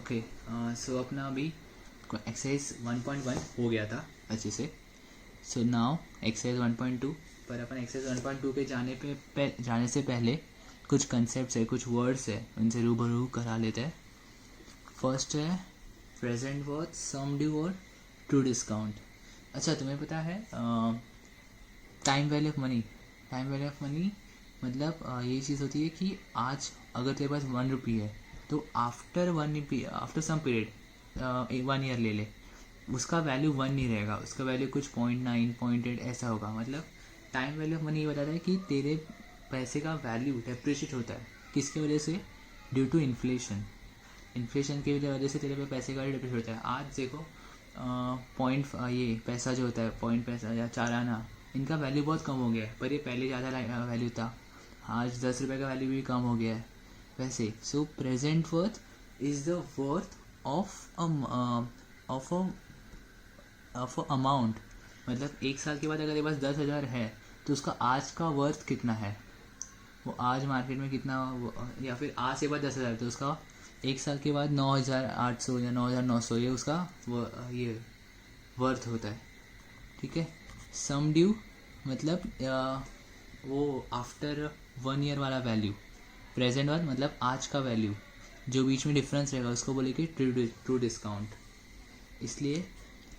Okay, सो अपना अभी exercise 1.1 हो गया था अच्छे से. So now exercise 1.2. पर अपन एक्सरसाइज 1.2 के जाने से पहले कुछ कंसेप्ट है, कुछ वर्ड्स है, उनसे रूबरू करा लेते हैं. फर्स्ट है प्रेजेंट वर्थ, सम ड्यू और ट्रू डिस्काउंट. अच्छा, तुम्हें पता है time value of money? Time value of money मतलब ये चीज़ होती है कि आज अगर तेरे पास 1 रुपी है तो आफ्टर सम पीरियड 1 ईयर ले ले, उसका वैल्यू 1 नहीं रहेगा, उसका वैल्यू कुछ 0.9 0.8 ऐसा होगा. मतलब टाइम वैल्यू ऑफ मनी ये बताता है कि तेरे पैसे का वैल्यू डेप्रिशिएट होता है. किसकी वजह से? Due to inflation. इन्फ्लेशन की वजह से तेरे पे पैसे का डेप्रिशिएट होता है. आज देखो ये पैसा जो होता है, पॉइंट पैसा या 4 आना, इनका वैल्यू बहुत कम हो गया है. पर ये पहले ज़्यादा वैल्यू था. आज 10 रुपये का वैल्यू भी कम हो गया है वैसे. सो present worth is the worth of amount. मतलब 1 साल के बाद अगर ये पास 10,000 है तो उसका आज का वर्थ कितना है, वो आज मार्केट में कितना, या फिर आज से बाद 10,000 तो उसका 1 साल के बाद 9,800 या 9,900 ये उसका ये वर्थ होता है. ठीक है. सम ड्यू मतलब वो आफ्टर 1 ईयर वाला वैल्यू. प्रेजेंट वर्थ मतलब आज का वैल्यू, जो बीच में डिफरेंस रहेगा उसको बोलेंगे ट्रू डिस्काउंट. इसलिए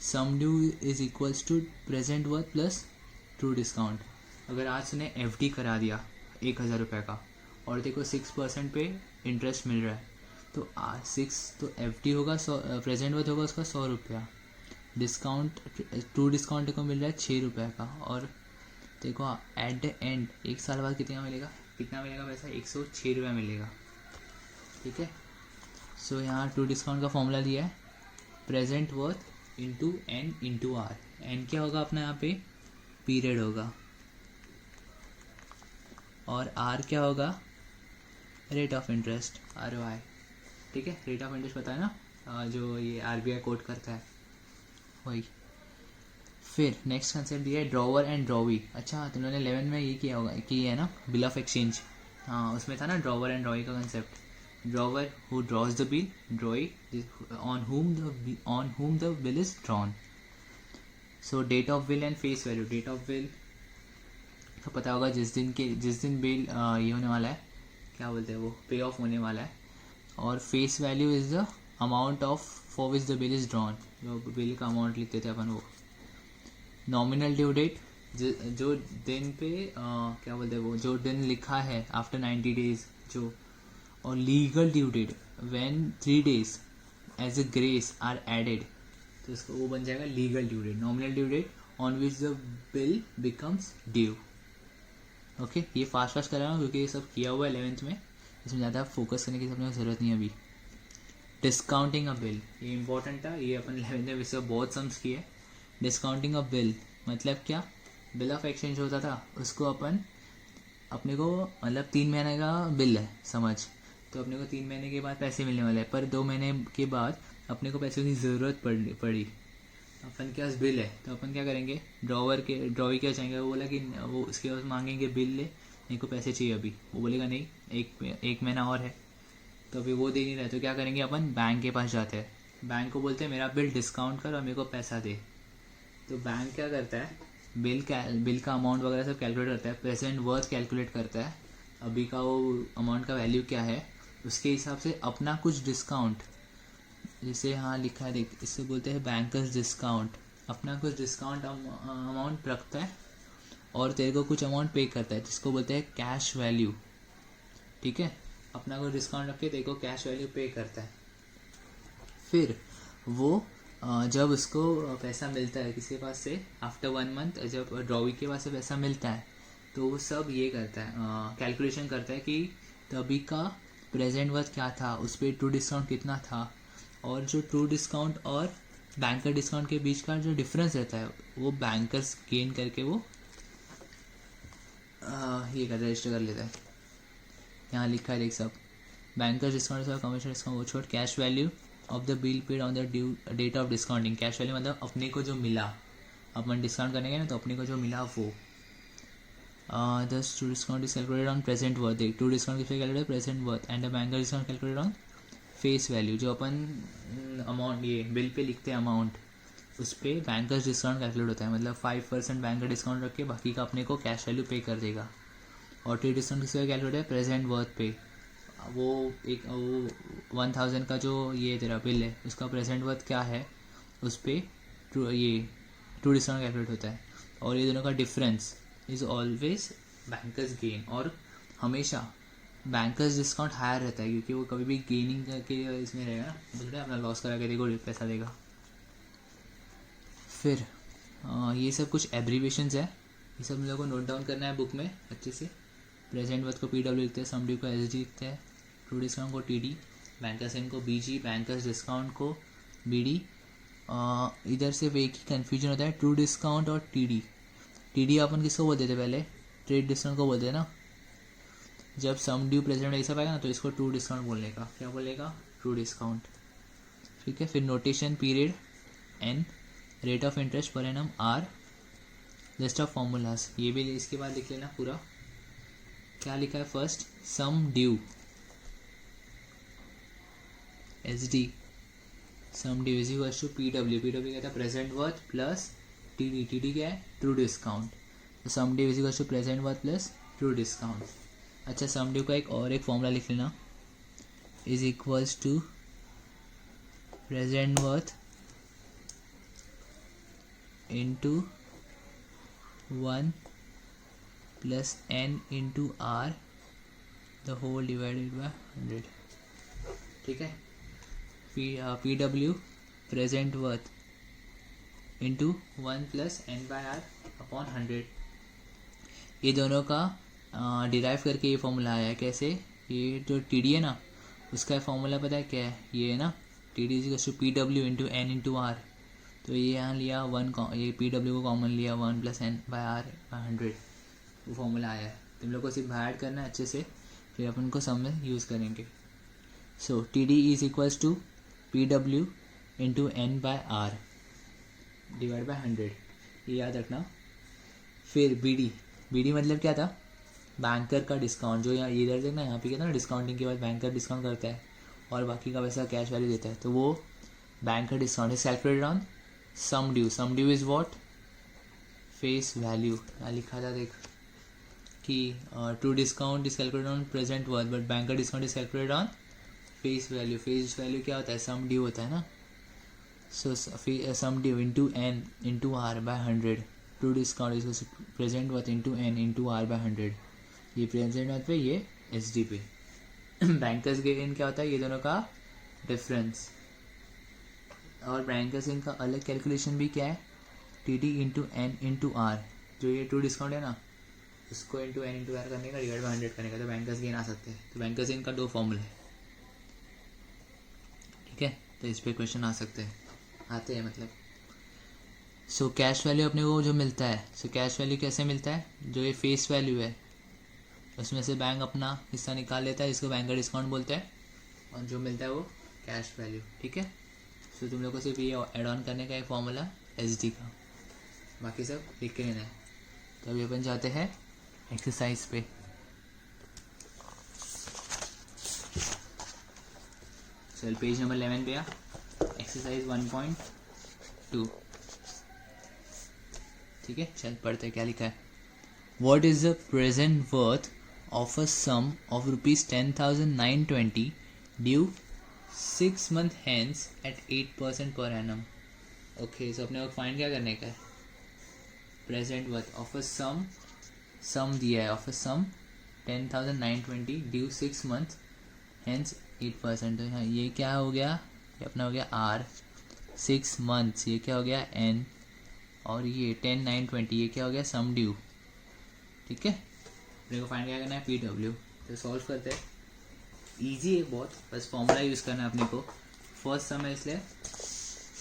sum due is equals to present worth plus true discount. अगर आज तूने FD करा दिया 1,000 रुपये का और देखो 6% पे इंटरेस्ट मिल रहा है, तो 6 तो FD होगा, प्रेजेंट वर्थ होगा उसका 100 रुपया. डिस्काउंट ट्रू डिस्काउंट को मिल रहा है 6 रुपये का. और देखो एट द एंड 1 साल बाद कितना मिलेगा पैसा? 106 रुपया मिलेगा. ठीक है. सो यहाँ ट्रू डिस्काउंट का फॉर्मूला दिया है, present worth into N into R. N क्या होगा अपना यहाँ पे? पीरियड होगा. और R क्या होगा? Rate of interest, ROI. ठीक है. रेट ऑफ इंटरेस्ट पता है ना, जो ये RBI कोट करता है वही. फिर नेक्स्ट कंसेप्ट दिया है ड्रॉवर एंड ड्रॉवी. अच्छा, तुमने 11 में ये किया होगा कि है ना, बिल ऑफ एक्सचेंज. हाँ, उसमें था ना ड्रॉवर एंड ड्रॉवी का concept. Drawer who draws the bill, drawee on whom the bill is drawn. So date of bill and face value. Date of bill तो पता होगा जिस दिन बिल ये होने वाला है, क्या बोलते हैं वो, पे ऑफ होने वाला है. और face value is the amount of for which the bill is drawn. जो बिल का अमाउंट लिखते थे अपन वो. नॉमिनल ड्यू डेट जो दिन पे क्या बोलते हैं वो, जो दिन लिखा है आफ्टर 90 डेज जो. और legal due date when 3 days as a grace are added, तो इसको वो बन जाएगा legal due date. Nominal due date on which the bill becomes due. Okay. ये फास्ट कर रहा हूँ क्योंकि ये सब किया हुआ है 11th में, इसमें ज़्यादा फोकस करने की अपने ज़रूरत नहीं है अभी. डिस्काउंटिंग अ बिल, ये इंपॉर्टेंट था, ये अपन 11th में वैसे बहुत सम्स किए. डिस्काउंटिंग अ बिल मतलब क्या? बिल ऑफ एक्सचेंज होता था, उसको अपने को मतलब 3 महीने का बिल है समझ, तो अपने को 3 महीने के बाद पैसे मिलने वाले हैं. पर 2 महीने के बाद अपने को पैसों की ज़रूरत पड़ी. अपन के पास बिल है तो अपन क्या करेंगे, ड्रॉवी क्या चाहेंगे, वो बोला कि वो उसके पास मांगेंगे बिल ले, मेरे को पैसे चाहिए अभी. वो बोलेगा नहीं, एक महीना और है, तो अभी वो दे नहीं रहा है, तो क्या करेंगे अपन, बैंक के पास जाते हैं. बैंक को बोलते हैं मेरा बिल डिस्काउंट कर और मेरे को पैसा दे. तो बैंक क्या करता है, बिल का अमाउंट वगैरह सब कैलकुलेट करता है, प्रेजेंट वर्थ कैलकुलेट करता है, अभी का वो अमाउंट का वैल्यू क्या है, उसके हिसाब से अपना कुछ डिस्काउंट, जैसे यहाँ लिखा है देख, इससे बोलते हैं बैंकर्स डिस्काउंट. अपना कुछ डिस्काउंट अमाउंट रखता है और तेरे को कुछ अमाउंट पे करता है, जिसको बोलते हैं कैश वैल्यू. ठीक है. अपना कुछ डिस्काउंट रख के तेरे को कैश वैल्यू पे करता है. फिर वो जब उसको पैसा मिलता है किसी के पास से आफ्टर 1 month, जब ड्रॉवी के पास से पैसा मिलता है, तो वो सब ये करता है, कैलकुलेशन करता है कि तभी का प्रेजेंट वर्थ क्या था, उस पर ट्रू डिस्काउंट कितना था, और जो ट्रू डिस्काउंट और बैंकर डिस्काउंट के बीच का जो डिफरेंस रहता है वो बैंकर्स गेन करके वो ये रजिस्टर कर लेता है. यहाँ लिखा है देख सब, बैंकर्स डिस्काउंट कमर्शियल डिस्काउंट वो छोड़, cash value of the bill paid on the due date of discounting. Cash value मतलब अपने को जो मिला, अपन डिस्काउंट करेंगे ना तो अपने को जो मिला वो. दस true discount is calculated on present worth. True discount किस पे calculated, present worth, and the banker discount calculated on face value जो अपन अमाउंट ये बिल पे लिखते हैं अमाउंट, उस पर बैंकर्स डिस्काउंट कैलकुलेट होता है, मतलब 5% बैंक का डिस्काउंट रख के बाकी का अपने को कैश वैल्यू पे कर देगा। और ट्रेड डिस्काउंट किसका कैलकुलेट है, प्रेजेंट वर्थ पे। वो 1000 का जो ये तेरा बिल है उसका प्रेजेंट वर्थ क्या है, उस पर ट्रू डिस्काउंट कैलकुलेट होता है। और ये दोनों का difference is always bankers gain, और हमेशा बैंकर्स डिस्काउंट हायर रहता है क्योंकि वो कभी भी गेनिंग करके इसमें रहेगा ना, बोलते अपना लॉस करा के देखो पैसा देगा। फिर ये सब कुछ एब्रीवेशंस है, ये सब हम लोग को नोट डाउन करना है बुक में अच्छे से। प्रेजेंट वर्थ को PW लिखते हैं, सम ड्यू को SD लिखते हैं, ट्रू डिस्काउंट को TD, बैंकर्स गेन को BG, बैंकर्स डिस्काउंट को BD। इधर सिर्फ एक ही कन्फ्यूजन होता है, ट्रू डिस्काउंट और TD अपन किसको बोलते थे पहले, ट्रेड डिस्काउंट को बोलते हैं ना। जब सम ड्यू प्रेजेंट ये सब आएगा ना तो इसको ट्रू डिस्काउंट बोलने का, क्या बोलेगा, ट्रू डिस्काउंट। ठीक है, फिर notation period N, rate of interest per annum R, list of formulas, ये भी इसके बाद लिख लेना पूरा। क्या लिखा है first, sum due SD, sum due is equal to PW क्या था, प्रेजेंट वर्थ प्लस TD क्या है, ट्रू डिस्काउंट। तो sum due is equal to present worth plus true discount. अच्छा, सम ड्यू का एक फॉर्मूला लिख लेना, is equals to present worth into 1 plus N into R the whole divided by 100। ठीक है, PW present worth into 1 plus N by R upon 100। ये दोनों का डिराइव करके ये फॉर्मूला आया है। कैसे, ये जो TD है ना उसका फॉर्मूला पता है क्या है, ये है ना TD is to PW into N into R। तो ये यहाँ लिया 1, ये PW को कॉमन लिया 1 plus N by R by 100, वो फॉर्मूला आया है। तुम लोग को सिर्फ ऐड करना है अच्छे से, फिर अपन को सम में यूज़ करेंगे। So TD is equals to PW into N by R divide by 100, ये याद रखना। फिर BD मतलब क्या था, बैंकर का डिस्काउंट, जो यहाँ इधर देखना यहाँ पे क्या था ना, डिस्काउंटिंग के बाद बैंकर डिस्काउंट करता है और बाकी का पैसा कैश वैल्यू देता है, तो वो banker discount is calculated on sum due is what, face value. यहाँ लिखा था देख कि true discount is calculated on present worth but banker discount is calculated on face value. Face value क्या होता है, सम ड्यू होता है ना। So sum due into N into R by 100, true discount is present worth into N into R by 100। ये present worth पे, ये SD पे। बैंकर्स गेन क्या होता है, ये दोनों का डिफरेंस। और बैंकर्स गेन का अलग कैलकुलेशन भी क्या है, TD into N into R, जो ये ट्रू डिस्काउंट है ना उसको इंटू N इंटू R करने का, डिवाइड बाय 100 करने का, तो बैंकर्स गेन आ सकते हैं। तो बैंकर्स गेन का 2 फॉर्मूले है। ठीक है, तो इस पर क्वेश्चन आ सकते हैं, आते हैं मतलब। सो कैश वैल्यू अपने को जो मिलता है, सो कैश वैल्यू कैसे मिलता है, जो ये फेस वैल्यू है उसमें से बैंक अपना हिस्सा निकाल लेता है, इसको बैंकर डिस्काउंट बोलते हैं, और जो मिलता है वो कैश वैल्यू। ठीक है, सो तुम लोग को सिर्फ ये ऐड ऑन करने का एक फॉर्मूला SD का, बाकी सब लिख के लेना है। तो अभी अपन जाते हैं एक्सरसाइज पे। चल पेज नंबर 11 पे आ, एक्सरसाइज 1.2। ठीक है, चल पढ़ते हैं क्या लिखा है। What is the present worth of a sum of rupees 10,920 due 6 months hence at 8% per annum? Okay, so अपने को फाइंड क्या करने का है, present worth of a sum दिया है, of a sum 10,920 due 6 month hence 8%। तो यहाँ ये क्या हो गया, ये अपना हो गया R, 6 मंथ्स ये क्या हो गया N, और ये 10,920 ये क्या हो गया सम ड्यू। ठीक है, अपने को फाइंड क्या करना है, PW। तो सॉल्व करते हैं, इजी है बहुत, बस फॉर्मूला यूज़ करना है अपने को। फर्स्ट सम है इसलिए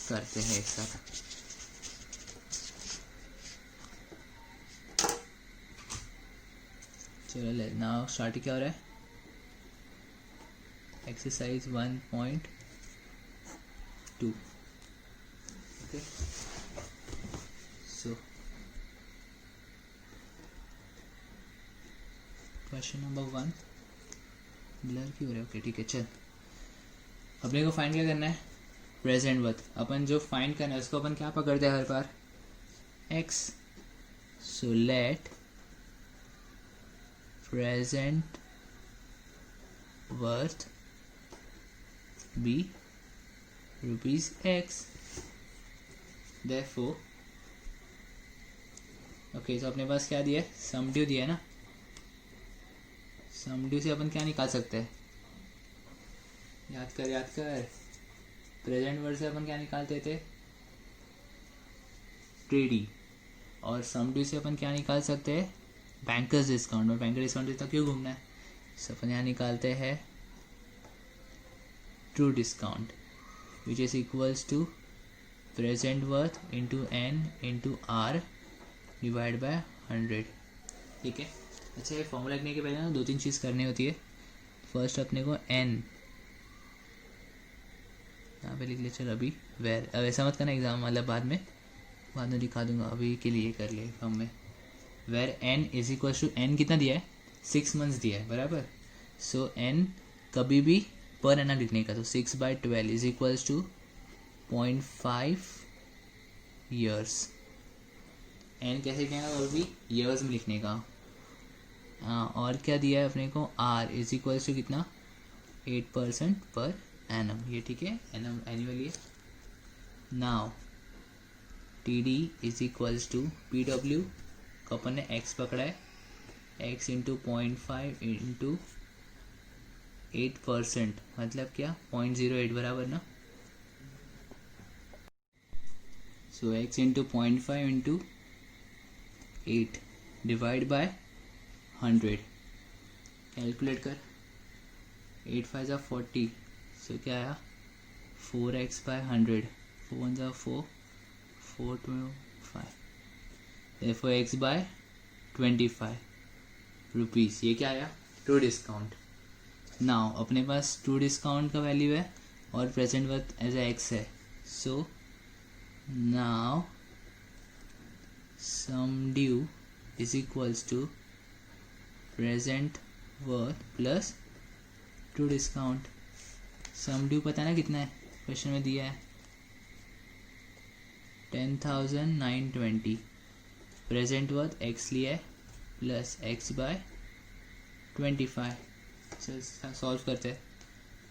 करते हैं एक साथ। चलो ले नाउ स्टार्ट क्या हो रहा है, exercise 1.2। Okay, so question number 1 blur क्यों हो रहा है, ओके ठीक है चल। अपने को फाइंड क्या करना है, प्रेजेंट वर्थ। अपन जो फाइंड करना है उसको अपन क्या पकड़ते हैं हर बार, x। So let present worth be rupees x। Therefore okay, तो अपने पास क्या दिया है, सम ड्यू दिया है ना। सम ड्यू से अपन क्या निकाल सकते हैं, याद कर। प्रेजेंट वर्ड से अपन क्या निकालते थे, टीडी। और सम ड्यू से अपन क्या निकाल सकते हैं, बैंकर्स डिस्काउंट। और बैंकर डिस्काउंट इतना क्यों घूमना है, सो अपन यहाँ निकालते हैं true discount which is equals to present worth into N into R divide by 100। ठीक है। अच्छा, ये फॉर्मूला लिखने के पहले ना 2-3 चीज़ करनी होती है। फर्स्ट अपने को एन यहाँ पे लिख ले, चलो अभी वेर, अब ऐसा मत करना एग्जाम वाला बाद में दिखा दूंगा, अभी के लिए कर ले फॉर्म में। Where N is equal to, N कितना दिया है, 6 मंथ्स दिया है बराबर। सो एन कभी भी पर एना लिखने का, तो 6/12 is equals to 0.5 years. N कैसे लिखने का, और भी ईयर्स में लिखने का। और क्या दिया है अपने को, आर इज इक्वल्स टू कितना, 8% पर एनम। ये ठीक है, एनम एनुअली है। Now T D is equals to P W को अपन ने एक्स पकड़ा है, एक्स इंटू 0.5 इंटू 8%, मतलब क्या 0.08 बराबर ना। So x into 0.5 into 8 divide by 100। Calculate कर, 8 5 जा 40, सो क्या आया 4x/100, 4 1 जा 4, 4 2 5, therefore x/25 रुपीज़। ये क्या आया, ट्रू डिस्काउंट। नाउ अपने पास ट्रू डिस्काउंट का वैल्यू है और present worth as a x है। So now sum due is equals to present worth plus true discount. Sum due पता है ना कितना है, क्वेश्चन में दिया है 10,920। प्रेजेंट वर्थ एक्स लिया है प्लस x/25। सॉल्व करते हैं,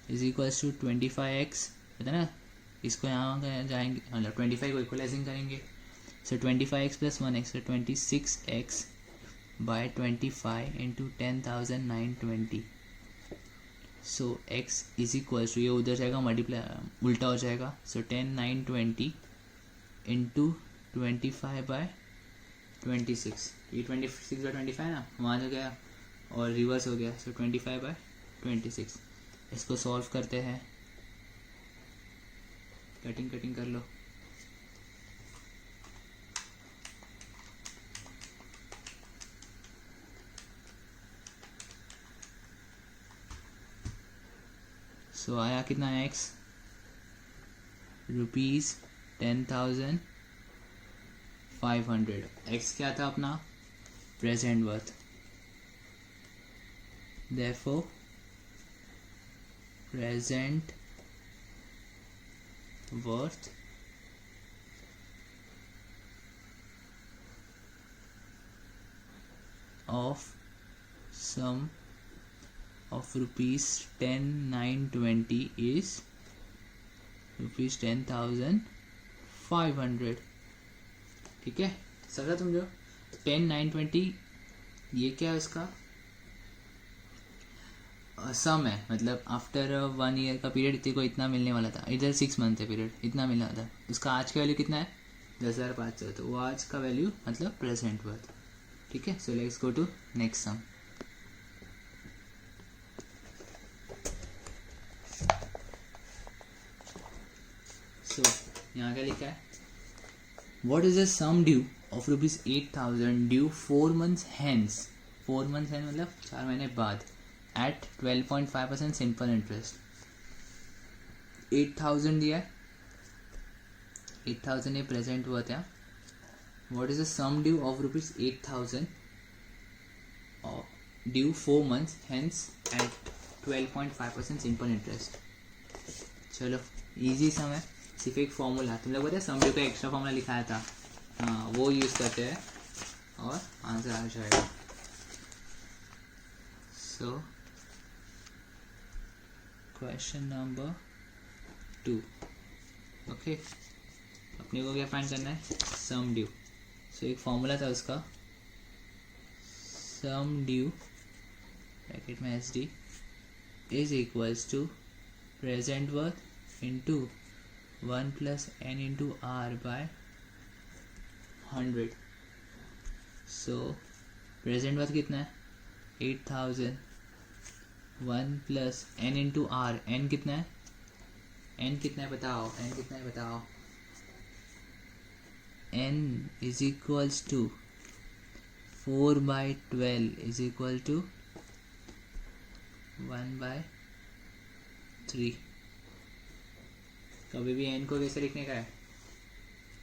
इज इक्वल्स टू 25x, पता ना, इसको यहाँ जाएंगे मतलब 25 को इक्वलाइजिंग करेंगे। So 25x + 1x, so 26x/25 into 10,920। So x is equals to, ये उधर जाएगा मल्टीप्लाई उल्टा हो जाएगा। सो 10,920 इंटू 25/26, ये 26/25 ना, वहाँ जा गया और रिवर्स हो गया। सो 25/26। इसको सॉल्व करते हैं, कटिंग कर लो। सो आया कितना x, ₹10,500। x क्या था अपना, present worth. therefore present worth of sum of ₹10,920 is ₹10,500। ठीक है, समझा तुम जो 10,920 ये क्या है, उसका सम है, मतलब आफ्टर 1 ईयर का पीरियड इतने को इतना मिलने वाला था, इधर 6 मंथ है पीरियड, इतना मिलने वाला था। उसका आज का वैल्यू कितना है, 10,500, तो वो आज का वैल्यू मतलब प्रेजेंट वर्थ। ठीक है, so let's go to next sum. So यहाँ क्या लिखा है, what is the sum due of ₹8,000 due 4 months hence। 4 months है मतलब 4 महीने बाद, at 12.5% सिंपल इंटरेस्ट। 8,000 दिया है, 8,000 ये प्रेजेंट वर्थ है। What is the sum due of ₹8,000 due 4 months hence at 12.5% simple interest. चलो इजी सम है, सिर्फ एक फॉर्मूला, तुम लोग पता है सम ड्यू का एक्स्ट्रा फॉर्मूला लिखाया था, हाँ वो यूज़ करते हैं और आंसर आ जाएगा। सो क्वेश्चन नंबर 2, ओके, अपने को क्या फाइंड करना है, सम ड्यू। सो एक फॉर्मूला था उसका, सम ड्यू ब्रैकेट में S D is equals to present worth into 1 plus N into R by 100। So present worth कितना है 8000, 1 plus N into R, N कितना है, एन कितना है बताओ, एन कितना है बताओ, N is equals to 4/12 is equal to 1/3। कभी भी एन को कैसे लिखने का है,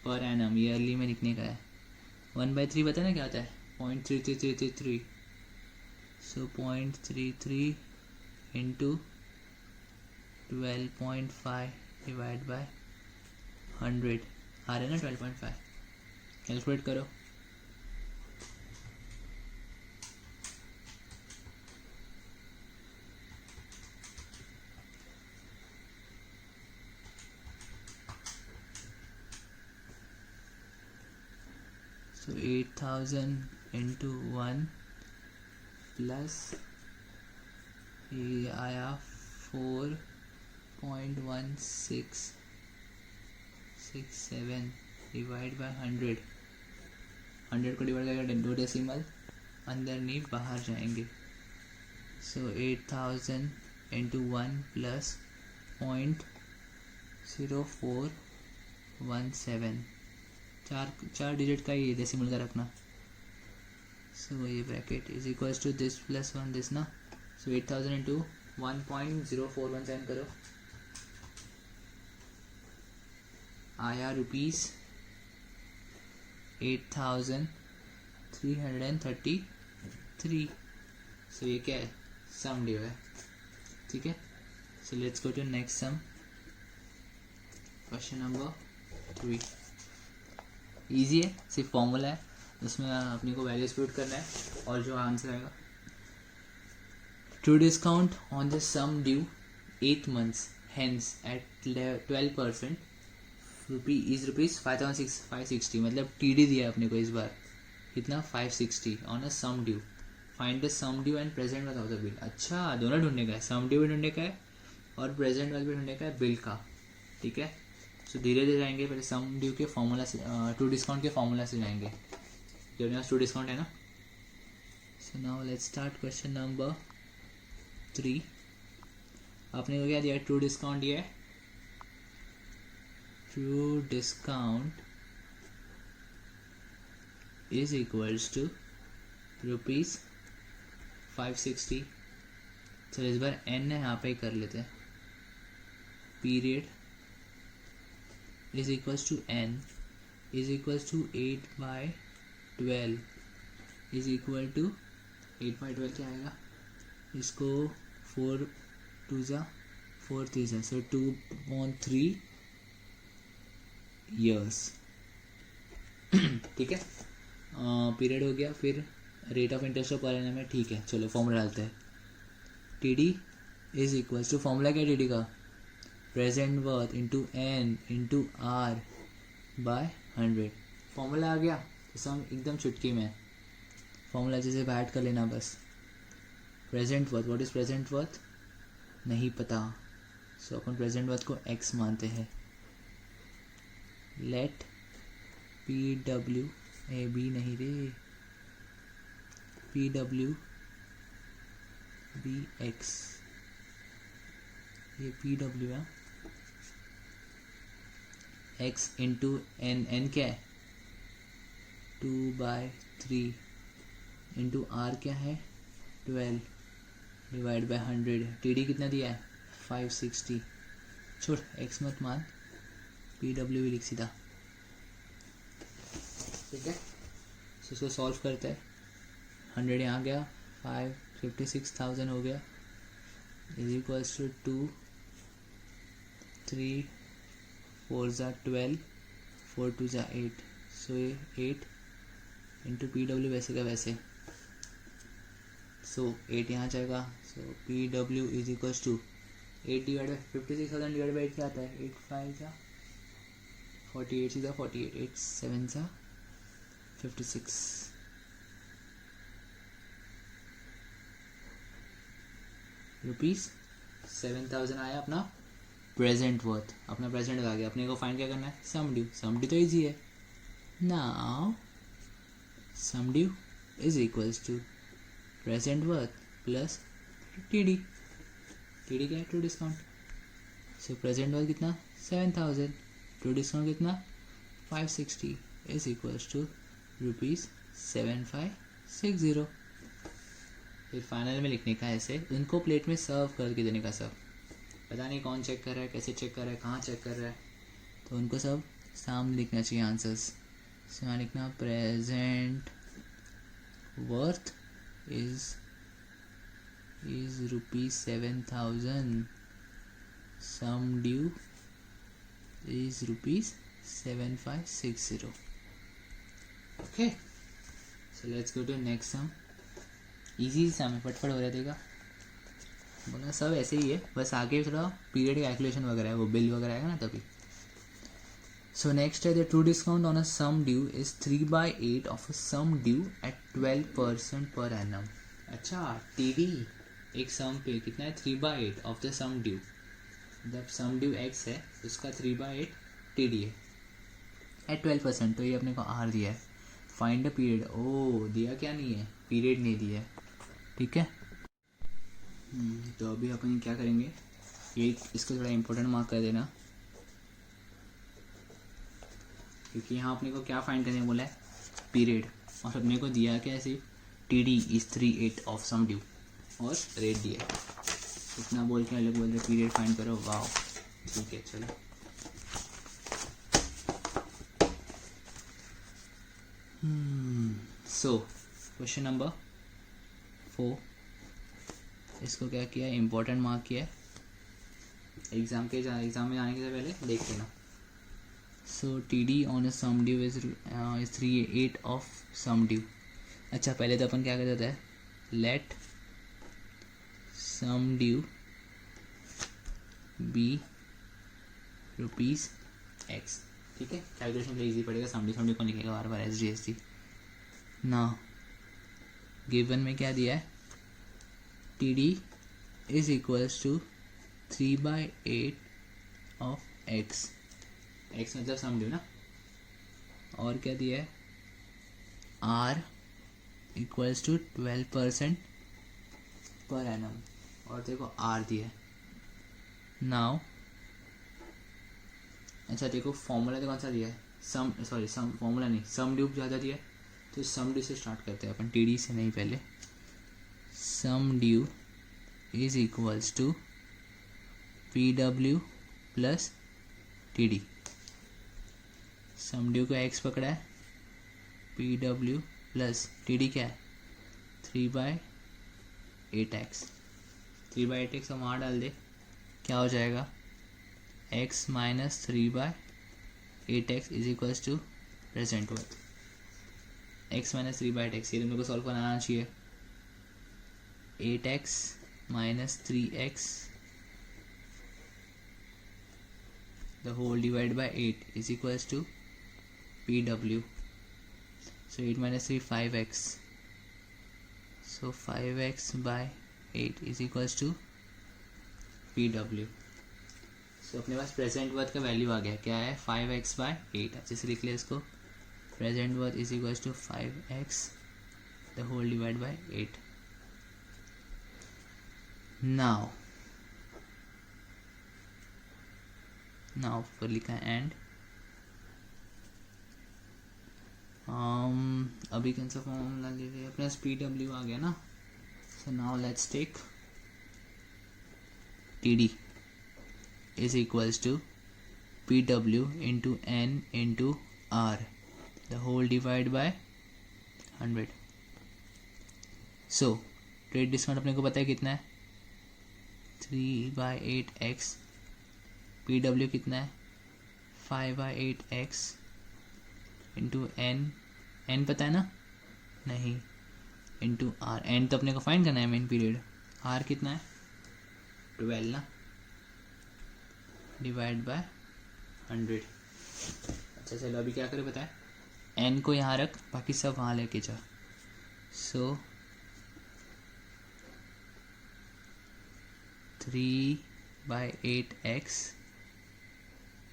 पर एनम, ईयरली में लिखने का है। 1/3 पता है ना क्या होता है, 0.3333। सो 0.33 इंटू 12.5 डिवाइड बाय 100 आ रहा है ना 12.5, कैलकुलेट करो। So 8000 into 1 प्लस ये आया 4.1667 डिवाइड बाय 100। 100 को डिवाइड करके 2 डेसिमल अंदर नहीं बाहर जाएंगे। सो 8000 इंटू 1 प्लस 0.0417, चार डिजिट का ही डेसिमल का रखना। सो ये bracket is equals to this plus 1 this ना। सो 8000 इंटू 1.0417 करो, आया ₹8333। सो ये क्या है, सम ड्यू है, ठीक है। So let's go to next sum, question number 3। Easy है, सिर्फ फॉर्मूला है, उसमें अपने को वैल्यूज पुट करना है और जो आंसर आएगा। True discount on the sum due 8 months hence at 12% is ₹5,560। मतलब TD दिया अपने को इस बार कितना, 560 on a sum due. Find the sum due and present value of the bill. अच्छा, दोनों ढूंढने का है, सम ड्यू भी ढूंढने का है और प्रेजेंट वैल्यू भी ढूंढने का है बिल का, ठीक है। सो धीरे धीरे जाएंगे, पहले सम ड्यू के फॉर्मूला से, ट्रू डिस्काउंट के फॉर्मूला से जाएंगे, जो मेरे पास ट्रू डिस्काउंट है ना। So now let's start question number 3। आपने को क्या दिया, ट्रू डिस्काउंट दिया है, true discount is equals to ₹560। चलो इस बार n है, यहाँ पे ही कर लेते हैं। Period is equals to n is equals to 8/12 is equal to 8/12 क्या आएगा, इसको 4 2 4 3 सो 2.3 years, ठीक है। पीरियड हो गया, फिर rate of interest of per annum है, ठीक है। चलो फॉर्मूला डालते हैं, TD is equals to, formula क्या TD का, present worth into N into R by 100। Formula आ गया तो सम एकदम चुटकी में, फॉर्मूला जैसे ऐड कर लेना बस। Present worth, what is present worth नहीं पता, सो अपन प्रेजेंट वर्थ को x मानते हैं। लेट PW B नहीं रे, PW B x, ये PW है, x इंटू n क्या है 2/3 इंटू r क्या है 12 डिवाइड बाय 100। TD कितना दिया है 560। छोड़, x मत मान, PW भी लिख सीधा, ठीक है। सो इसको सॉल्व करते हैं, 100 यहाँ गया, 56,000 हो गया, इज इक्वल्स टू 2 4 ज़ा 12, 4 2 ज़ा 8, सो ये 8 इंटू PW वैसे का वैसे, सो 8 यहाँ जाएगा, so PW is equals to 8 divide by 56,000 divide by 8 क्या आता है, 8 5 ज़ा 48, सीधा 48, 8 7 ज़ा 56, रुपीज़ 7,000 आया अपना प्रेजेंट वर्थ, अपना प्रेजेंट आ गया। अपने को फाइंड क्या करना है, सम ड्यू। सम ड्यू तो ईजी है। Now sum due is equals to present worth plus TD। TD क्या है, true discount. So present worth कितना 7,000, टू डिस्काउंट कितना 560 इज इक्वल्स टू रुपीज़ 7560। फिर फाइनल में लिखने का ऐसे, उनको प्लेट में सर्व करके देने का। सब पता नहीं कौन चेक कर रहा है, कैसे चेक कर रहा है, कहाँ चेक कर रहा है, तो उनको सब सामने लिखना चाहिए आंसर्स। सो यहाँ लिखना present worth is rupees 7,000, sum due is rupees 7560। Okay, so let's go to next sum. Easy sum है, फटफट हो जाएगा। बोला सब ऐसे ही है, बस आगे थोड़ा पीरियड कैलकुलेशन वगैरह है, वो बिल वगैरह आएगा ना तभी। सो नेक्स्ट है, the true discount on a sum due is 3/8 of a sum due at 12% per annum. अच्छा, TD एक सम पे कितना है, 3/8 ऑफ द सम ड्यू। जब सम ड्यू x है उसका 3/8 TD है एट 12%, तो ये अपने को R दिया है। फाइंड द पीरियड, ओ दिया क्या नहीं है, पीरियड नहीं दिया है, ठीक है। तो अभी अपन क्या करेंगे, ये इसको थोड़ा इम्पोर्टेंट मार्क कर देना, क्योंकि यहाँ अपने को क्या फाइंड करने बोला है, पीरियड, और अपने को दिया क्या है, सिर्फ TD is 3/8 of sum due और रेट दिया है। इतना बोल के अलग बोल रहे पीरियड फाइंड करो, वाओ ठीक है चलो। सो क्वेश्चन नंबर 4, इसको क्या किया है, इम्पोर्टेंट मार्क किया है, एग्ज़ाम में जाने के पहले देख लेना। So TD on a sum due is 3/8 of sum due. अच्छा, पहले तो अपन क्या कर देता है, let sum due be rupees X, ठीक है। कैलकुलेशन इजी पड़ेगा, सम ड्यू को लिखेगा बार बार SDSD ना। गिवन में क्या दिया है, TD is equals to 3/8 of X, X मतलब सम ड्यू ना, और क्या दिया है, R equals to 12% per annum, और देखो R दिया है। नाउ अच्छा देखो, फॉर्मूला तो कौन सा दिया है, सम फॉर्मूला नहीं, सम ड्यू ज़्यादा दिया है, तो सम ड्यू से स्टार्ट करते हैं अपन, TD से नहीं पहले। Sum due is equals to PW plus TD। Sum due को X पकड़ा है, PW प्लस TD क्या है 3/8x। 3/8x हम वहाँ डाल दे, क्या हो जाएगा, x minus 3/8x is equals to present worth. x minus 3/8x, ये तुम लोग को सॉल्व करना आना चाहिए। 8x minus 3x the whole divided by 8 is equals to PW. So 8 minus 3 5x, so 5x by 8 is equals to PW. So अपने पास present worth का value आ गया, क्या है 5x by 8। अच्छे से लिख लिया इसको, present worth is equals to 5x the whole divided by 8। now पर लिखा है एंड, अभी कौन सा फॉर्मूला ले रहे हैं, अपने PW आ गया ना। So now let's take TD is equals to PW into N into R the whole divided by 100। So trade discount अपने को पता है कितना है, 3/8x पी डब्ल्यू कितना है 5/8x इंटू एन पता है ना, नहीं, इंटू आर, एन तो अपने को फाइंड करना है मेन पीरियड, आर कितना है 12 ना, डिवाइड बाय 100। अच्छा चलो अभी क्या करें बताए, एन को यहाँ रख, बाकी सब वहाँ लेके जा। सो 3/8x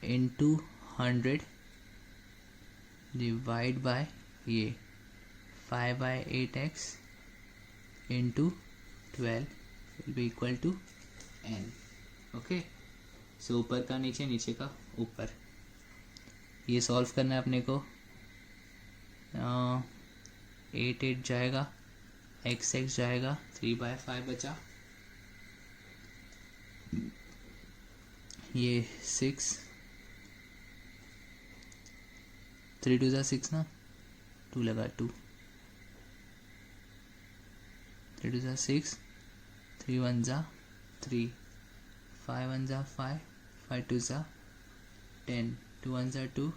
इंटू 100 डिवाइड बाय ये 5/8x into 12 will be equal to n। Okay, so ऊपर का नीचे, नीचे का ऊपर, ये सॉल्व करना है अपने को। 8 जाएगा, x जाएगा, 3/5 बचा, ये 6, 3 2 ज़ा 6 ना, 2 लगा 2, 3 2 ज़ा 6, 3 1 ज़ा 3, 5 1 ज़ा 5, 5 2 ज़ा 10, 2 1 ज़ा 2,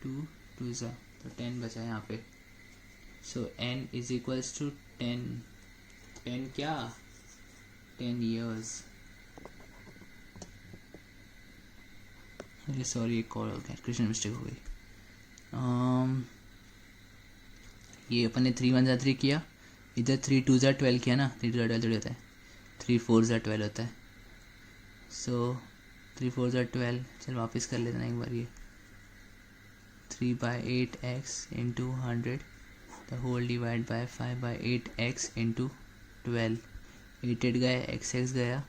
2 2 ज़ा, तो 10 बचा यहाँ पे। सो n इज इक्वल्स टू 10, 10 क्या 10 years। अरे सॉरी, एक और कैलकुलेशन मिस्टेक हो गई। ये अपन ने 3 1 ज़ा 3 किया, इधर 3 2 ज़ा 12 किया ना, 3 2 ज़ा 12 थोड़ी होता है, 3 4 ज़ा 12 होता है। सो 3 4 ज़ा 12, चल वापस कर लेते हैं एक बार, ये 3/8x into 100 the whole divide by 5/8x into 12, 8 8 गया, x गया,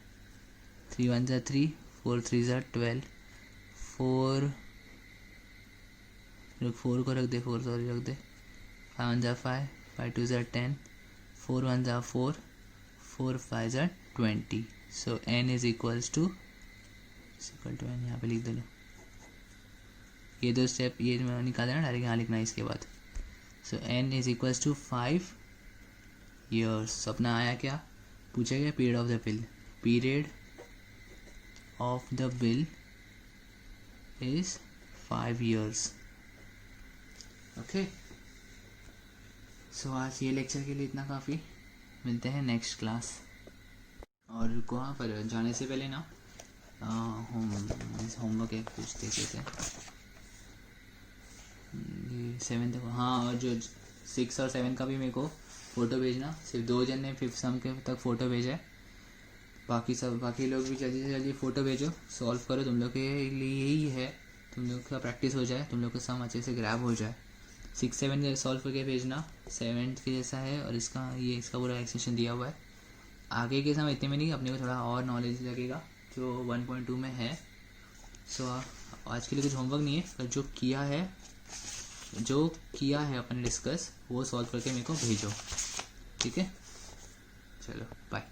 3 1 ज़ा 3, 4 3 ज़ा 12, 4 को रख दे, 4 सॉरी रख दे, 5 1 ज़ा 5, 5 2 ज़ा 10, 4 1 ज़ा 4, 4 5 ज़ा 20। So n is equals to n, यहाँ पे लिख दे लो, ये दो स्टेप ये मैं निकाल देना डायरेक्ट, यहाँ लिखना है इसके बाद। So n is equals to 5 years। अपना आया क्या, पूछा गया period of the bill, period of the bill is 5 years। Okay, so आज ये लेक्चर के लिए इतना काफ़ी, मिलते हैं नेक्स्ट क्लास। और वहाँ पर जाने से पहले ना होमवर्क एक कुछ देखे थे, ये 7 तक, हाँ, और जो 6 और 7 का भी मेरे को फ़ोटो भेजना, सिर्फ 2 जन ने 5th सम के तक फ़ोटो भेजा है, बाकी लोग भी जल्दी से जल्दी फ़ोटो भेजो, सॉल्व करो, तुम लोग के लिए यही है, तुम लोग का प्रैक्टिस हो जाए, तुम लोग का सम अच्छे से ग्रैब हो जाए। 6 7 सॉल्व करके भेजना, 7th के जैसा है, और इसका पूरा एक्सटेंशन दिया हुआ है। आगे के सम इतने में नहीं, अपने को थोड़ा और नॉलेज लगेगा जो 1.2 में है। सो आज के लिए कुछ होमवर्क नहीं है, पर जो किया है अपन डिस्कस, वो सॉल्व करके मेरे को भेजो, ठीक है, चलो बाय।